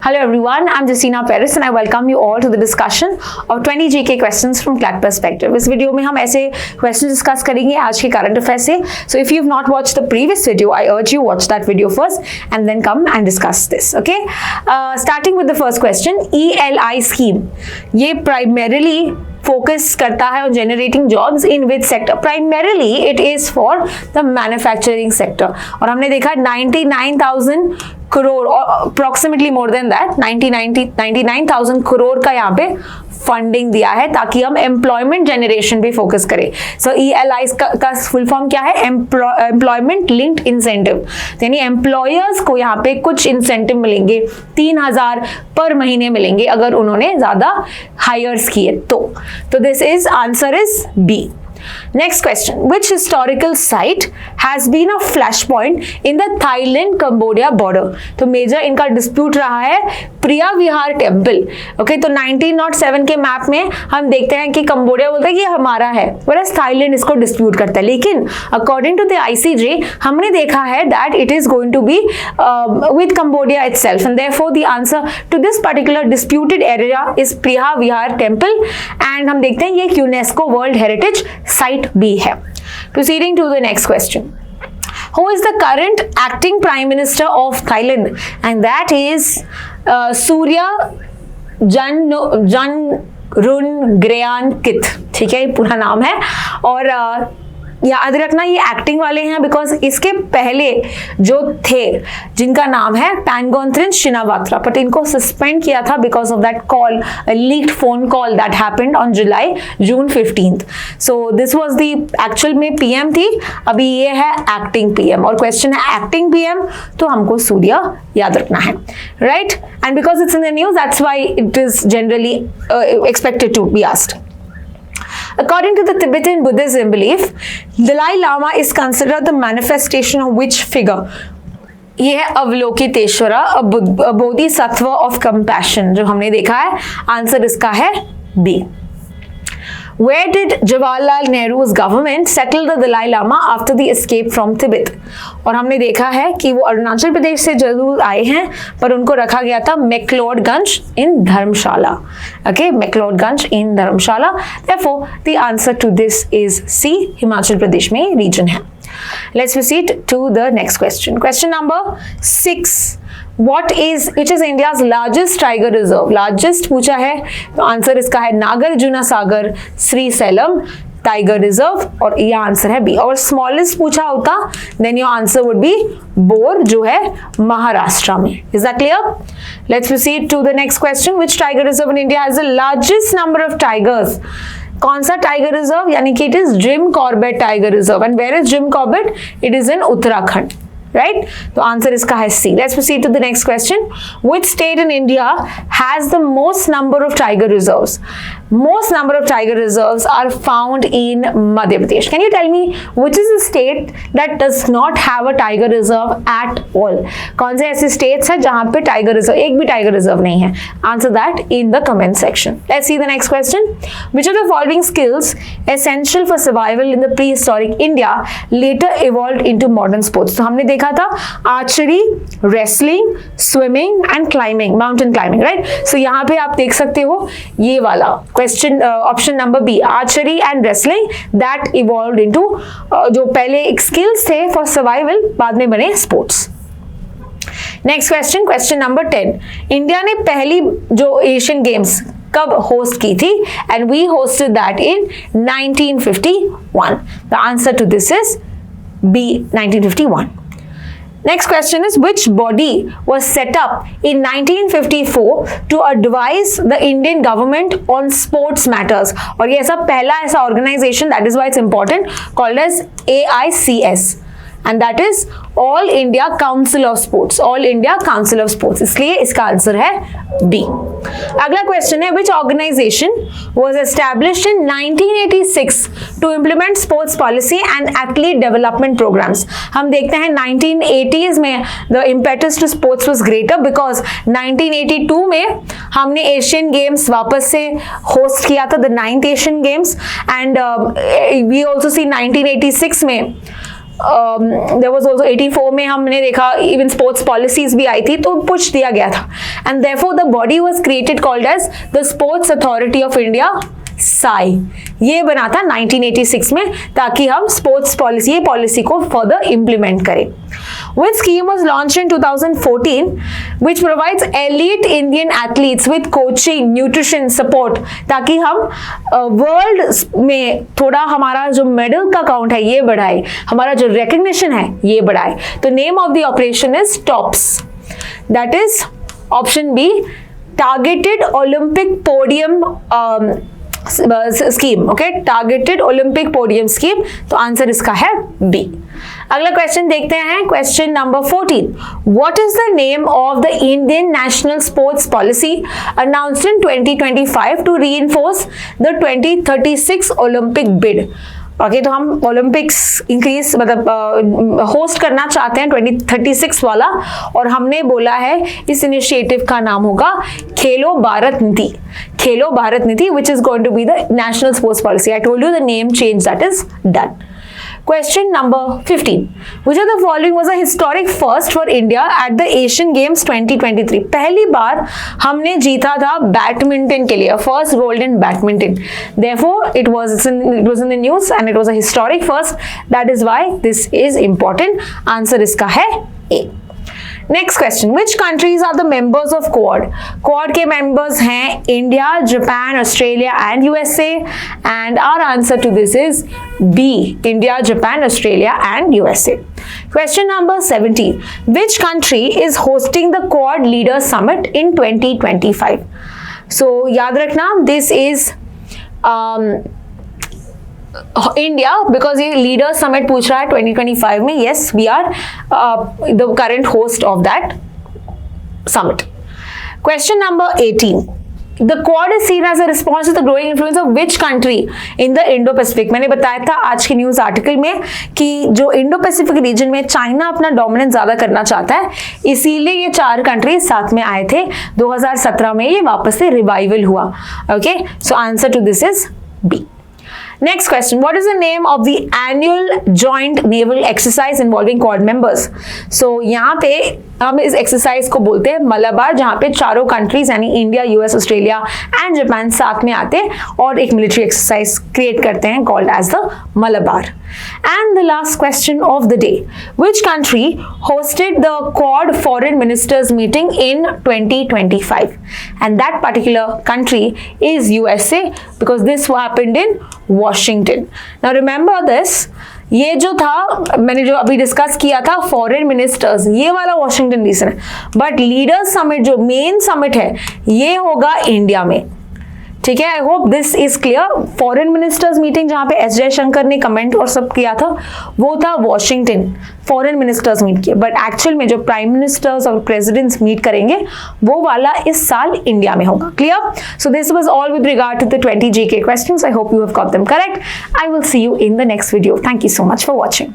Hello everyone, I'm Justina Paris and I welcome you all to the discussion of 20 GK questions from CLAT Perspective. इस video में हम ऐसे questions discuss करेंगे आज के current affairs से. So if you've not watched the previous video, I urge you watch that video first and then come and discuss this. Okay? Starting with the first question, ELI scheme. ये primarily focus करता है on generating jobs in which sector? Primarily it is for the manufacturing sector. और हमने देखा 99,000 करोड़ और approximately more than that 99,000 crore का यहाँ पे फंडिंग दिया है ताकि हम एम्प्लॉयमेंट जनरेशन पे फोकस करें. सो ELI का फुल फॉर्म क्या है? Employment linked incentive. यानी एम्प्लॉयर्स को यहाँ पे कुछ इंसेंटिव मिलेंगे, 3,000 पर महीने मिलेंगे अगर उन्होंने ज्यादा हायर्स किए तो this is answer is B. Next question, which historical site has been a flashpoint in the Thailand-Cambodia border? तो मेजर इनका डिस्प्यूट रहा है प्रिया विहार टेम्पल. ओके, तो 1907 के मैप में हम देखते हैं कि कंबोडिया बोलता है कि ये हमारा है, whereas थाईलैंड इसको डिस्प्यूट करता है. लेकिन अकॉर्डिंग टू द ICJ हमने देखा है that it is going to be with Cambodia itself and therefore the answer to this particular disputed area is Priya Vihar temple and हम देखते हैं ये यूनेस्को वर्ल्ड हेरिटेज साइट भी है. Proceeding to the next question. Who is the current acting prime minister of Thailand? And that is Surya Jangrungryankit. ठीक है, ये पूरा नाम है और याद रखना ये एक्टिंग वाले हैं बिकॉज इसके पहले जो थे जिनका नाम है पैनगोन्थ्रिन शिनावात्रा, बट इनको सस्पेंड किया था because of that call, leaked phone call that happened on June 15th. So this was the actual में पीएम थी, अभी ये है एक्टिंग पीएम और क्वेश्चन है एक्टिंग पीएम तो हमको सूर्या याद रखना है, right? And because it's in the news that's why it is generally expected to be asked. According to the Tibetan Buddhism belief, Dalai Lama is considered the manifestation of which figure? ये है Avalokiteshvara, Bodhisattva of compassion जो हमने देखा है. Answer इसका है B. Where did Jawaharlal Nehru's government settle the Dalai Lama after the escape from Tibet? और हमने देखा है कि वो अरुणाचल प्रदेश से जरूर आए हैं पर उनको रखा गया था McLeodganj in Dharamshala. Okay, McLeodganj in Dharamshala. Therefore, the answer to this is C. Himachal Pradesh में रीजन है. Let's proceed to the next question. Question number 6. which is India's largest tiger reserve? Largest पूछा है तो आंसर इसका है Nagarjuna Sagar Srisailam tiger reserve और ये आंसर है बी. और स्मॉलेस्ट पूछा होता then your answer would be Bor जो है महाराष्ट्र में. Is that clear? Let's proceed to the next question. Which tiger reserve in India has the largest number of tigers? कौन सा टाइगर रिजर्व? यानी कि it is Jim Corbett tiger reserve. And where is Jim Corbett? It is in Uttarakhand, right? तो answer इसका है C. Let's proceed to the next question. Which state in India has the most number of tiger reserves? Most number of tiger reserves are found in Madhya Pradesh. Can you tell me which is the state that does not have a tiger reserve at all? कौन से ऐसे states हैं जहां पे tiger reserve, एक भी tiger reserve नहीं है? Answer that in the comment section. Let's see the next question. Which of the following skills essential for survival in the prehistoric India later evolved into modern sports? तो हमने देखा था archery, wrestling, swimming and climbing, mountain climbing, right? So यहाँ पे आप देख सकते हो ये वाला question, option number b, archery and wrestling that evolved into, जो पहले एक स्किल्स थे फॉर सर्वाइवल बाद में बने sports. Next question, question number 10. India ने पहली जो एशियन गेम्स कब होस्ट की थी? And we hosted that in 1951. The answer to this is B, 1951. Next question is which body was set up in 1954 to advise the Indian government on sports matters? और ये ऐसा पहला ऐसा organization, that is why it's important, called as AICS. And that is All India Council of Sports. All India Council of Sports. इसलिए इसका answer है B. अगला question है which organization was established in 1986 to implement sports policy and athlete development programs? हम देखते हैं 1980s में the impetus to sports was greater because 1982 में हमने एशियन गेम्स वापस से होस्ट किया था, the 9th Asian games, and we also see 1986 में देयर वाज आल्सो 84 में हमने देखा इवन स्पोर्ट्स पॉलिसीज भी आई थी, तो पूछ दिया गया था। And therefore the body was created called as the Sports Authority of India, SAI. ये बना था 1986 में, ताकि हम स्पोर्ट्स पॉलिसी, ये पॉलिसी को फर्दर इंप्लीमेंट करें। Which scheme was launched in 2014 which provides elite Indian athletes with coaching, nutrition, support, ताकि हम वर्ल्ड में थोड़ा हमारा जो मेडल का काउंट है ये बढ़ाए, हमारा जो रिकग्निशन है ये बढ़ाए। तो name of the operation is TOPS, that is option B, Targeted Olympic Podium Scheme. Okay, Targeted Olympic Podium Scheme, तो आंसर इसका है बी। अगला क्वेश्चन देखते हैं, question number 14। What is the name of the Indian national sports policy announced in 2025 to reinforce the 2036 Olympic bid? Okay, तो हम Olympics increase मतलब host करना चाहते हैं 2036 वाला, और हमने बोला है इस इनिशिएटिव का नाम होगा खेलो भारत नीति। Khelo Bharat Niti which is going to be the national sports policy. I told you the name change that is done. Question number 15. Which of the following was a historic first for India at the Asian Games 2023? पहली बार हमने जीता था badminton के लिए, first gold in badminton. Therefore, it was in the news and it was a historic first. That is why this is important. Answer इसका है A. Next question. Which countries are the members of Quad? Quad के members हैं India, Japan, Australia and USA. And our answer to this is B. India, Japan, Australia and USA. Question number 17. Which country is hosting the Quad Leaders Summit in 2025? So याद रखना, this is India, because ये leader summit पूछ रहा है 2025 में। Yes, we are the current host of that summit. Question number 18. The Quad is seen as a response to the growing influence of which country in the Indo-Pacific? मैंने बताया था आज के न्यूज आर्टिकल में कि जो इंडो पैसिफिक रीजन में China अपना डोमिनेंस ज्यादा करना चाहता है, इसीलिए ये 4 कंट्रीज साथ में आए थे। 2017 में ये वापस से रिवाइवल हुआ। Okay, so answer to this is B. Next question. What is the name of the annual joint naval exercise involving Quad members? So यहाँ पे हम इस एक्सरसाइज को बोलते हैं मलाबार, जहाँ पे चारों कंट्रीज यानी India, US, Australia and Japan साथ में आते हैं और एक मिलिट्री एक्सरसाइज क्रिएट करते हैं called as the Malabar. And the last question of the day. Which country hosted the Quad Foreign Ministers meeting in 2025? And that particular country is USA because this happened in Washington. Now remember this. ये जो था मैंने जो अभी discuss किया था foreign ministers, ये वाला वॉशिंगटन डीसी है, बट लीडर्स समिट जो मेन समिट है ये होगा इंडिया में। ठीक है, I hope this is clear. Foreign ministers meeting जहां पे एस जयशंकर ने कमेंट और सब किया था वो था वॉशिंगटन, फॉरेन मिनिस्टर्स मीट किए, बट एक्चुअल में जो प्राइम मिनिस्टर्स और प्रेसिडेंट्स मीट करेंगे वो वाला इस साल इंडिया में होगा। Clear? So this was all with regard to the 20 GK questions. I hope you have got them correct. I will see you in the next video. Thank you so much for watching.